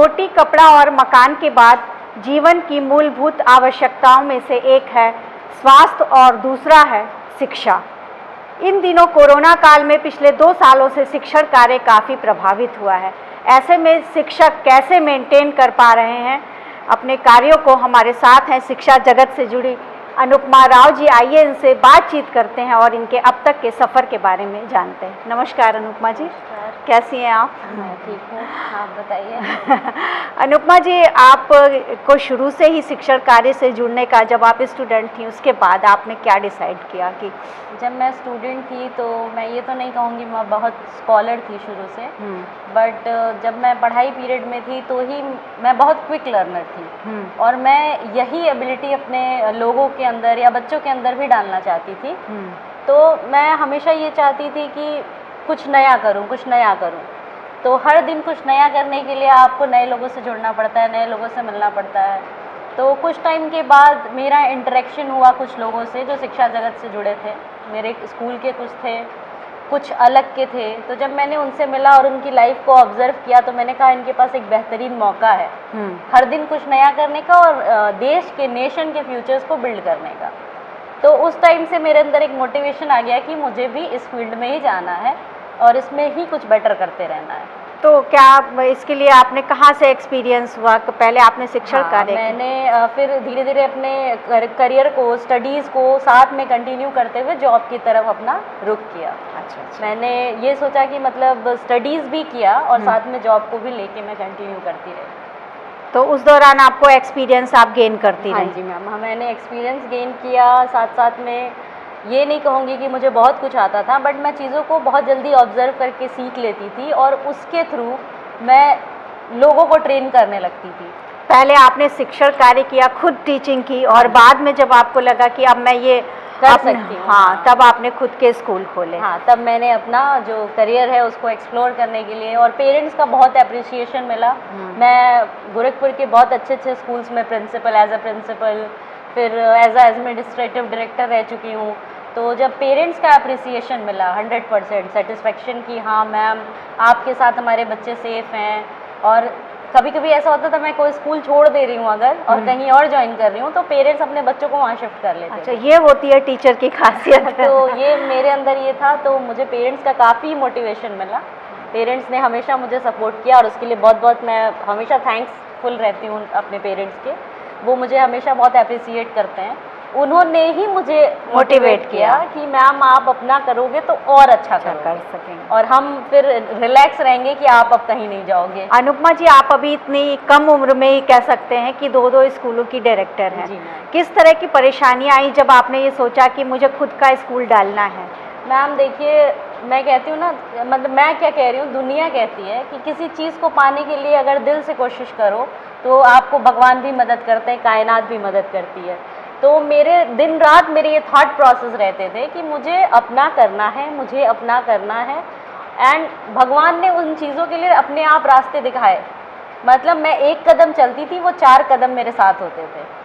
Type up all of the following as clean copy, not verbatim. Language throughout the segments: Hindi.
रोटी, कपड़ा और मकान के बाद जीवन की मूलभूत आवश्यकताओं में से एक है स्वास्थ्य और दूसरा है शिक्षा। इन दिनों कोरोना काल में पिछले 2 सालों से शिक्षण कार्य काफ़ी प्रभावित हुआ है। ऐसे में शिक्षक कैसे मेंटेन कर पा रहे हैं अपने कार्यों को? हमारे साथ हैं शिक्षा जगत से जुड़ी अनुपमा राव जी। आइए इनसे बातचीत करते हैं और इनके अब तक के सफ़र के बारे में जानते हैं। नमस्कार अनुपमा जी, कैसी हैं आप? मैं ठीक हूँ, आप बताइए। अनुपमा जी, आप को शुरू से ही शिक्षण कार्य से जुड़ने का, जब आप स्टूडेंट थी उसके बाद आपने क्या डिसाइड किया कि जब मैं स्टूडेंट थी तो मैं ये तो नहीं कहूँगी मैं बहुत स्कॉलर थी शुरू से, बट जब मैं पढ़ाई पीरियड में थी तो ही मैं बहुत क्विक लर्नर थी और मैं यही एबिलिटी अपने लोगों के अंदर या बच्चों के अंदर भी डालना चाहती थी। तो मैं हमेशा ये चाहती थी कि कुछ नया करूं, कुछ नया करूं। तो हर दिन कुछ नया करने के लिए आपको नए लोगों से जुड़ना पड़ता है, नए लोगों से मिलना पड़ता है। तो कुछ टाइम के बाद मेरा इंटरेक्शन हुआ कुछ लोगों से जो शिक्षा जगत से जुड़े थे। मेरे स्कूल के कुछ थे, कुछ अलग के थे। तो जब मैंने उनसे मिला और उनकी लाइफ को ऑब्जर्व किया तो मैंने कहा इनके पास एक बेहतरीन मौका है हर दिन कुछ नया करने का और देश के, नेशन के फ्यूचर्स को बिल्ड करने का। तो उस टाइम से मेरे अंदर एक मोटिवेशन आ गया कि मुझे भी इस फील्ड में ही जाना है और इसमें ही कुछ बेटर करते रहना है। तो क्या इसके लिए आपने कहाँ से एक्सपीरियंस हुआ? पहले आपने शिक्षण कार्य मैंने फिर धीरे धीरे अपने करियर को, स्टडीज़ को साथ में कंटिन्यू करते हुए जॉब की तरफ अपना रुख किया। अच्छा। मैंने ये सोचा कि मतलब स्टडीज़ भी किया और साथ में जॉब को भी लेके मैं कंटिन्यू करती रही। तो उस दौरान आपको एक्सपीरियंस आप गेन करती रही? हाँ जी मैम, मैंने एक्सपीरियंस गेन किया। साथ साथ में ये नहीं कहूँगी कि मुझे बहुत कुछ आता था, बट मैं चीज़ों को बहुत जल्दी ऑब्जर्व करके सीख लेती थी और उसके थ्रू मैं लोगों को ट्रेन करने लगती थी। पहले आपने शिक्षण कार्य किया, खुद टीचिंग की, और बाद में जब आपको लगा कि अब मैं ये कर सकती हूँ, हाँ, तब आपने खुद के स्कूल खोले। हाँ, तब मैंने अपना जो करियर है उसको एक्सप्लोर करने के लिए, और पेरेंट्स का बहुत अप्रिसिएशन मिला। मैं गोरखपुर के बहुत अच्छे अच्छे स्कूल्स में प्रिंसिपल, एज अ प्रिंसिपल, फिर एज अ एडमिनिस्ट्रेटिव डायरेक्टर रह चुकी हूँ। तो जब पेरेंट्स का अप्रिसिएशन मिला 100% सेटिस्फेक्शन कि हाँ मैम आपके साथ हमारे बच्चे सेफ़ हैं, और कभी कभी ऐसा होता था मैं कोई स्कूल छोड़ दे रही हूँ अगर और कहीं और ज्वाइन कर रही हूँ तो पेरेंट्स अपने बच्चों को वहाँ शिफ्ट कर लेते। अच्छा, ये होती है टीचर की खासियत। तो ये मेरे अंदर ये था, तो मुझे पेरेंट्स का काफ़ी मोटिवेशन मिला। पेरेंट्स ने हमेशा मुझे सपोर्ट किया और उसके लिए बहुत बहुत मैं हमेशा थैंक्सफुल रहती हूँ अपने पेरेंट्स के। वो मुझे हमेशा बहुत अप्रिसिएट करते हैं। उन्होंने ही मुझे मोटिवेट किया कि मैम आप अपना करोगे तो और अच्छा कर सकेंगे और हम फिर रिलैक्स रहेंगे कि आप अब कहीं नहीं जाओगे। अनुपमा जी, आप अभी इतनी कम उम्र में ही कह सकते हैं कि 2 स्कूलों की डायरेक्टर हैं। किस तरह की परेशानियां आई जब आपने ये सोचा कि मुझे खुद का स्कूल डालना है? मैम देखिए, मैं कहती हूँ ना, मतलब मैं क्या कह रही हूँ, दुनिया कहती है कि किसी चीज़ को पाने के लिए अगर दिल से कोशिश करो तो आपको भगवान भी मदद करते हैं, कायनात भी मदद करती है। तो मेरे दिन रात मेरे ये थॉट प्रोसेस रहते थे कि मुझे अपना करना है, मुझे अपना करना है, एंड भगवान ने उन चीज़ों के लिए अपने आप रास्ते दिखाए। मतलब मैं एक कदम चलती थी, वो 4 कदम मेरे साथ होते थे।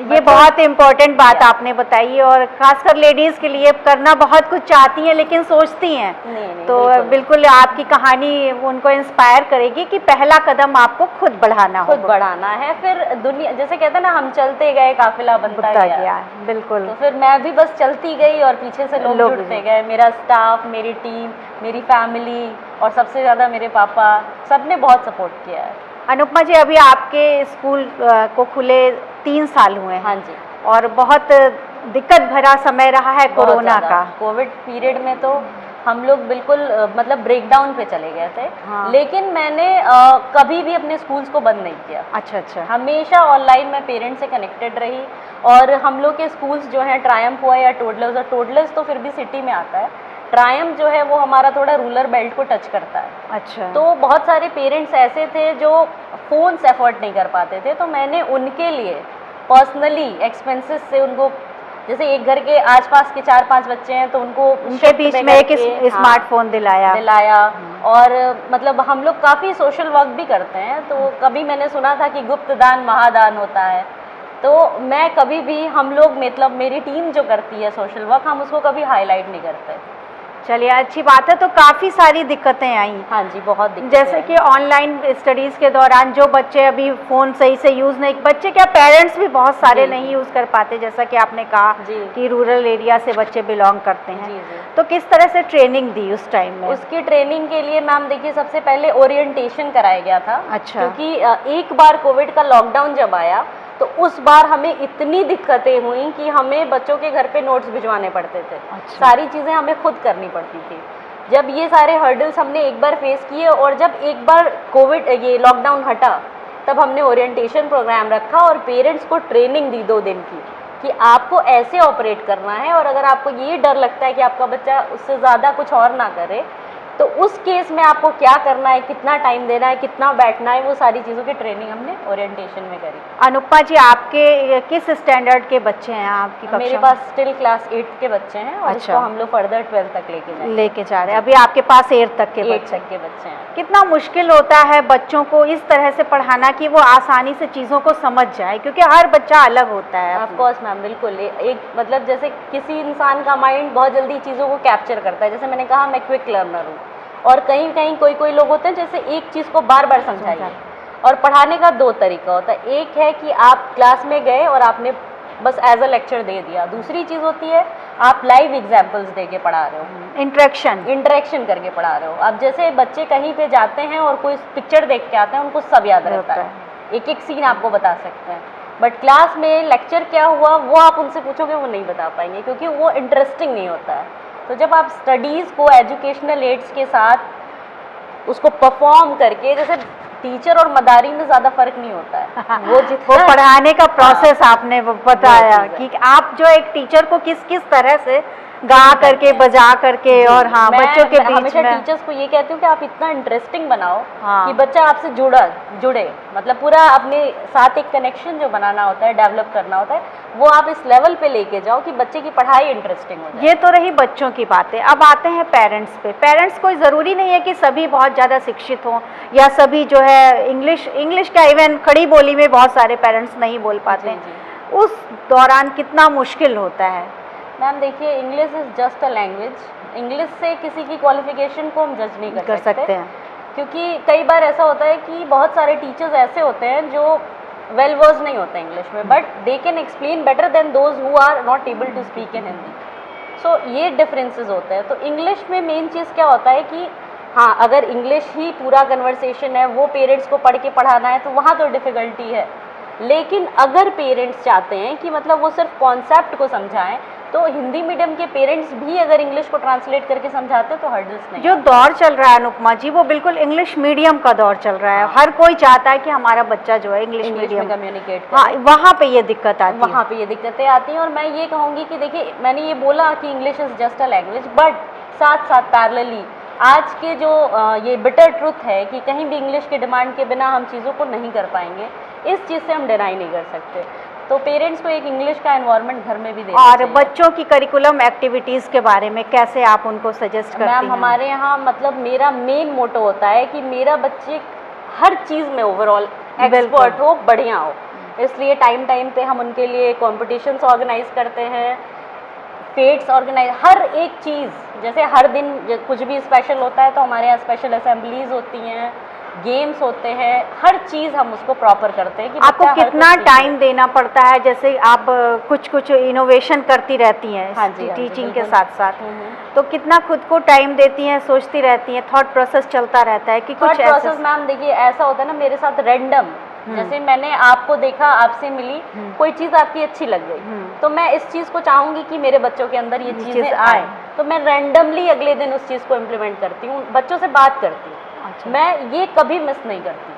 ये बहुत इम्पोर्टेंट बात आपने बताई, और खासकर लेडीज़ के लिए करना बहुत कुछ चाहती हैं लेकिन सोचती हैं। नहीं, तो बिल्कुल आपकी कहानी उनको इंस्पायर करेगी कि पहला कदम आपको खुद बढ़ाना है। फिर दुनिया जैसे कहते हैं ना, हम चलते गए काफिला बनता गया। बिल्कुल। तो फिर मैं भी बस चलती गई और पीछे से लोग जुड़ते गए। मेरा स्टाफ, मेरी टीम, मेरी फैमिली और सबसे ज़्यादा मेरे पापा, सब ने बहुत सपोर्ट किया है। अनुपमा जी, अभी आपके स्कूल को खुले 3 साल हुए हैं। हाँ जी। और बहुत दिक्कत भरा समय रहा है कोरोना का। कोविड पीरियड में तो हम लोग बिल्कुल मतलब ब्रेकडाउन पे चले गए थे। हाँ। लेकिन मैंने कभी भी अपने स्कूल्स को बंद नहीं किया। अच्छा। हमेशा ऑनलाइन मैं पेरेंट्स से कनेक्टेड रही, और हम लोग के स्कूल्स जो हैं, ट्रायम्फ हुआ या टोडलर्स, और टोडलर्स तो फिर भी सिटी में आता है, ट्रायम्फ जो है वो हमारा थोड़ा रूरल बेल्ट को टच करता है। अच्छा। तो बहुत सारे पेरेंट्स ऐसे थे जो फ़ोन से अफोर्ड नहीं कर पाते थे, तो मैंने उनके लिए पर्सनली एक्सपेंसेस से उनको, जैसे एक घर के आसपास के 4-5 बच्चे हैं तो उनके बीच में एक स्मार्टफोन दिलाया। और मतलब हम लोग काफ़ी सोशल वर्क भी करते हैं। तो कभी मैंने सुना था कि गुप्त दान महादान होता है, तो मैं कभी भी, हम लोग मतलब मेरी टीम जो करती है सोशल वर्क, हम उसको कभी हाईलाइट नहीं करते। चलिए अच्छी बात है। तो काफ़ी सारी दिक्कतें आई, हाँ जी, बहुत दिक्कतें जैसे कि ऑनलाइन स्टडीज़ के दौरान जो बच्चे अभी फ़ोन सही से यूज़ नहीं, बच्चे क्या पेरेंट्स भी बहुत सारे जी, नहीं जी। यूज़ कर पाते, जैसा कि आपने कहा जी। कि रूरल एरिया से बच्चे बिलोंग करते हैं। जी, जी। तो किस तरह से ट्रेनिंग दी उस टाइम में? उसकी ट्रेनिंग के लिए मैम देखिए सबसे पहले ओरिएंटेशन कराया गया था। अच्छा। क्योंकि एक बार कोविड का लॉकडाउन जब आया तो उस बार हमें इतनी दिक्कतें हुई कि हमें बच्चों के घर पे नोट्स भिजवाने पड़ते थे। अच्छा। सारी चीज़ें हमें खुद करनी पड़ती थी। जब ये सारे हर्डल्स हमने एक बार फेस किए और जब एक बार कोविड ये लॉकडाउन हटा तब हमने ओरिएंटेशन प्रोग्राम रखा और पेरेंट्स को ट्रेनिंग दी 2 दिन की कि आपको ऐसे ऑपरेट करना है, और अगर आपको ये डर लगता है कि आपका बच्चा उससे ज़्यादा कुछ और ना करे तो उस केस में आपको क्या करना है, कितना टाइम देना है, कितना बैठना है, वो सारी चीज़ों की ट्रेनिंग हमने ओरिएंटेशन में करी। अनुपमा जी, आपके किस स्टैंडर्ड के बच्चे हैं आपकी कक्षा मेरे में? पास स्टिल क्लास 8 के बच्चे हैं और अच्छा। इसको हम लोग फर्दर 12 तक लेके जा रहे हैं। अभी आपके पास 8 तक के 8 बच्चे। तक के बच्चे हैं। कितना मुश्किल होता है बच्चों को इस तरह से पढ़ाना कि वो आसानी से चीज़ों को समझ जाए, क्योंकि हर बच्चा अलग होता है। ऑफ कोर्स मैम, बिल्कुल। एक मतलब जैसे किसी इंसान का माइंड बहुत जल्दी चीज़ों को कैप्चर करता है, जैसे मैंने कहा मैं क्विक लर्नर हूँ, और कहीं कहीं कोई लोग होते हैं जैसे एक चीज़ को बार बार समझाइए। और पढ़ाने का 2 तरीका होता है, एक है कि आप क्लास में गए और आपने बस एज अ लेक्चर दे दिया, दूसरी चीज़ होती है आप लाइव एग्जाम्पल्स दे के पढ़ा रहे हो, इंटरेक्शन करके पढ़ा रहे हो। अब जैसे बच्चे कहीं पे जाते हैं और कोई पिक्चर देख के आते हैं, उनको सब याद रहता है, एक एक सीन आपको बता सकते हैं, बट क्लास में लेक्चर क्या हुआ वो आप उनसे पूछोगे वो नहीं बता पाएंगे, क्योंकि वो इंटरेस्टिंग नहीं होता है। तो जब आप स्टडीज़ को एजुकेशनल एड्स के साथ उसको परफॉर्म करके, जैसे टीचर और मदारी में ज़्यादा फर्क नहीं होता है, वो जितना पढ़ाने का प्रोसेस आपने बताया वो चीज़ है। कि आप जो एक टीचर को किस किस तरह से गा करके बजा करके और हाँ बच्चों के बीच हमेशा में टीचर्स को ये कहती हूँ कि आप इतना इंटरेस्टिंग बनाओ हाँ। कि बच्चा आपसे जुड़े, मतलब पूरा अपने साथ एक कनेक्शन जो बनाना होता है, डेवलप करना होता है, वो आप इस लेवल पे लेके जाओ कि बच्चे की पढ़ाई इंटरेस्टिंग हो जाए। ये तो रही बच्चों की बातें। अब आते हैं पेरेंट्स पे। पेरेंट्स कोई ज़रूरी नहीं है कि सभी बहुत ज़्यादा शिक्षित हों या सभी जो है इंग्लिश का इवन खड़ी बोली में बहुत सारे पेरेंट्स नहीं बोल पाते हैं। जी। उस दौरान कितना मुश्किल होता है? मैम देखिए, English is just a language. English से किसी की क्वालिफिकेशन को हम जज नहीं कर सकते हैं, क्योंकि कई बार ऐसा होता है कि बहुत सारे टीचर्स ऐसे होते हैं जो वेल वर्स नहीं होते इंग्लिश में, but they can explain better than those who are not able to speak in Hindi. सो ये डिफरेंसेस होते हैं। तो इंग्लिश में मेन चीज़ क्या होता है कि हाँ, अगर इंग्लिश ही पूरा कन्वर्सेशन है, वो पेरेंट्स को पढ़ के पढ़ाना है, तो वहाँ तो डिफ़िकल्टी है। लेकिन अगर पेरेंट्स चाहते हैं कि मतलब वो सिर्फ कॉन्सेप्ट को समझाएं, तो हिंदी मीडियम के पेरेंट्स भी अगर इंग्लिश को ट्रांसलेट करके समझाते हैं तो हर्डल्स नहीं। जो दौर चल रहा है अनुपमा जी, वो बिल्कुल इंग्लिश मीडियम का दौर चल रहा है। हर कोई चाहता है कि हमारा बच्चा जो है इंग्लिश मीडियम में कम्युनिकेट करे। हाँ, वहाँ पे ये दिक्कत आती है। वहाँ पे ये दिक्कतें आती हैं। और मैं ये कहूँगी कि देखिए, मैंने ये बोला कि English is just a language, but साथ साथ पैरेलली आज के जो ये बिटर ट्रुथ है कि कहीं भी इंग्लिश के डिमांड के बिना हम चीज़ों को नहीं कर पाएंगे, इस चीज़ से हम डिनाई नहीं कर सकते। तो पेरेंट्स को एक इंग्लिश का एनवायरनमेंट घर में भी देना और चाहिए। बच्चों की करिकुलम एक्टिविटीज़ के बारे में कैसे आप उनको सजेस्ट करती हैं? मैम हमारे यहाँ मतलब मेरा मेन मोटो होता है कि मेरा बच्चे हर चीज़ में ओवरऑल एक्सपर्ट हो, बढ़िया हो। इसलिए टाइम पे हम उनके लिए कॉम्पिटिशन्स ऑर्गेनाइज करते हैं, फेट्स ऑर्गेनाइज, हर एक चीज़। जैसे हर दिन कुछ भी स्पेशल होता है तो हमारे यहाँ स्पेशल असेंबलीज होती हैं, गेम्स होते हैं, हर चीज़ हम उसको प्रॉपर करते हैं कि आपको कितना टाइम देना पड़ता है? जैसे आप कुछ इनोवेशन करती रहती हैं हाँ जी, टीचिंग के साथ साथ, तो कितना खुद को टाइम देती हैं, सोचती रहती हैं, थॉट प्रोसेस चलता रहता है कि कुछ प्रोसेस? मैम देखिए, ऐसा होता है ना मेरे साथ रैंडम, जैसे मैंने आपको देखा, आपसे मिली, कोई चीज़ आपकी अच्छी लग गई, तो मैं इस चीज़ को चाहूँगी कि मेरे बच्चों के अंदर ये चीज़ें आए, तो मैं रैंडमली अगले दिन उस चीज़ को इम्प्लीमेंट करती हूँ, बच्चों से बात करती हूँ। अच्छा। मैं ये कभी मिस नहीं करती।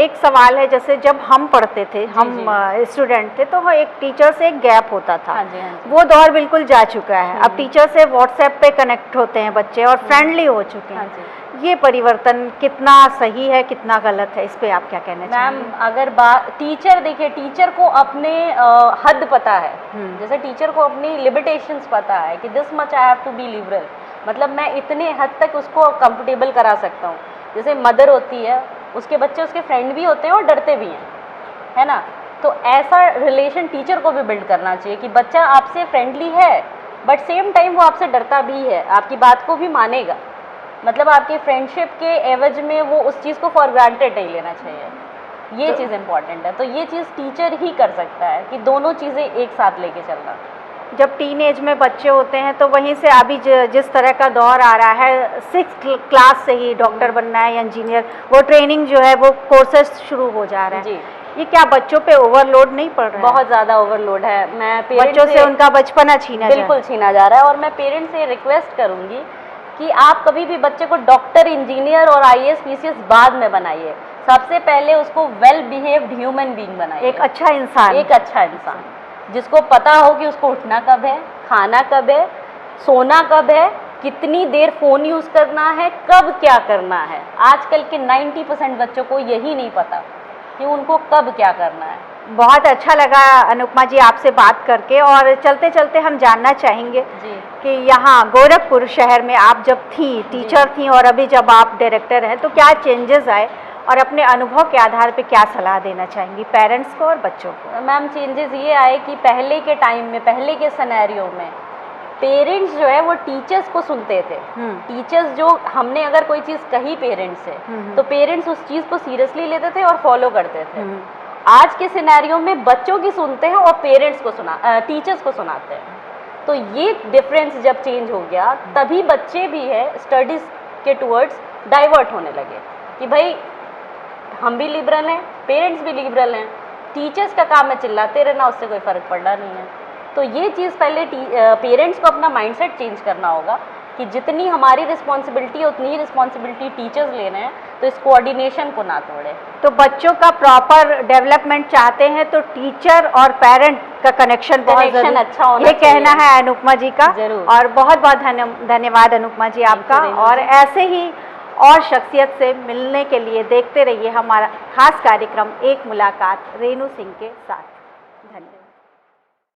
एक सवाल है, जैसे जब हम पढ़ते थे, हम स्टूडेंट थे, तो एक टीचर से एक गैप होता था। हाँ जी, हाँ जी। वो दौर बिल्कुल जा चुका है। अब टीचर से व्हाट्सएप पे कनेक्ट होते हैं बच्चे और फ्रेंडली हो चुके हैं। हाँ जी। ये परिवर्तन कितना सही है, कितना गलत है, इस पे आप क्या कहना चाहेंगे? मैम अगर बात टीचर, देखिए टीचर को अपने हद पता है, जैसे टीचर को अपनी लिमिटेशंस पता है कि this much I have to be liberal, मतलब मैं इतने हद तक उसको कंफर्टेबल करा सकता हूँ। जैसे मदर होती है, उसके बच्चे उसके फ्रेंड भी होते हैं और डरते भी हैं, है ना? तो ऐसा रिलेशन टीचर को भी बिल्ड करना चाहिए कि बच्चा आपसे फ्रेंडली है बट सेम टाइम वो आपसे डरता भी है, आपकी बात को भी मानेगा, मतलब आपकी फ्रेंडशिप के एवज में वो उस चीज़ को फॉर ग्रांटेड नहीं लेना चाहिए। ये चीज़ इम्पॉर्टेंट है। तो ये चीज़ टीचर ही कर सकता है कि दोनों चीज़ें एक साथ लेके चलना। जब टीन एज में बच्चे होते हैं तो वहीं से अभी जिस तरह का दौर आ रहा है, 6th क्लास से ही डॉक्टर बनना है या इंजीनियर, वो ट्रेनिंग जो है वो कोर्सेज शुरू हो जा रहे हैं जी। ये क्या बच्चों पे ओवरलोड नहीं पड़ रहा है? बहुत ज़्यादा ओवरलोड है। मैं बच्चों से उनका बचपना बिल्कुल छीना जा रहा है। और मैं पेरेंट्स से रिक्वेस्ट करूँगी कि आप कभी भी बच्चे को डॉक्टर, इंजीनियर और IAS PCS बाद में बनाइए। सबसे पहले उसको वेल बिहेव्ड ह्यूमन बीइंग बनाइए, एक अच्छा इंसान, एक अच्छा इंसान जिसको पता हो कि उसको उठना कब है, खाना कब है, सोना कब है, कितनी देर फ़ोन यूज़ करना है, कब क्या करना है। आजकल के 90% बच्चों को यही नहीं पता कि उनको कब क्या करना है। बहुत अच्छा लगा अनुपमा जी आपसे बात करके। और चलते चलते हम जानना चाहेंगे जी कि यहाँ गोरखपुर शहर में आप जब थी, टीचर थी और अभी जब आप डायरेक्टर हैं, तो क्या चेंजेस आए और अपने अनुभव के आधार पे क्या सलाह देना चाहेंगी पेरेंट्स को और बच्चों को? मैम चेंजेस ये आए कि पहले के टाइम में, पहले के सिनेरियो में पेरेंट्स जो है वो टीचर्स को सुनते थे। टीचर्स जो हमने अगर कोई चीज़ कही पेरेंट्स से तो पेरेंट्स उस चीज़ को सीरियसली लेते थे और फॉलो करते थे। आज के सिनेरियो में बच्चों की सुनते हैं और पेरेंट्स को टीचर्स को सुनाते हैं। तो ये डिफरेंस जब चेंज हो गया तभी बच्चे भी है स्टडीज़ के टूवर्ड्स डाइवर्ट होने लगे कि भाई हम भी लिबरल हैं, पेरेंट्स भी लिबरल हैं, टीचर्स का काम है चिल्लाते रहना, उससे कोई फ़र्क पड़ना नहीं है। तो ये चीज़ पहले पेरेंट्स को अपना माइंडसेट चेंज करना होगा कि जितनी हमारी रिस्पॉन्सिबिलिटी है उतनी ही रिस्पॉन्सिबिलिटी टीचर्स लेने हैं, तो इस कोऑर्डिनेशन को ना तोड़े। तो बच्चों का प्रॉपर डेवलपमेंट चाहते हैं तो टीचर और पेरेंट का कनेक्शन बहुत जरूरी, अच्छा होना ये कहना है अनुपमा जी का। जरूर। और बहुत बहुत धन्यवाद अनुपमा जी आपका। और ऐसे ही और शख्सियत से मिलने के लिए देखते रहिए हमारा खास कार्यक्रम एक मुलाकात रेणु सिंह के साथ। धन्यवाद।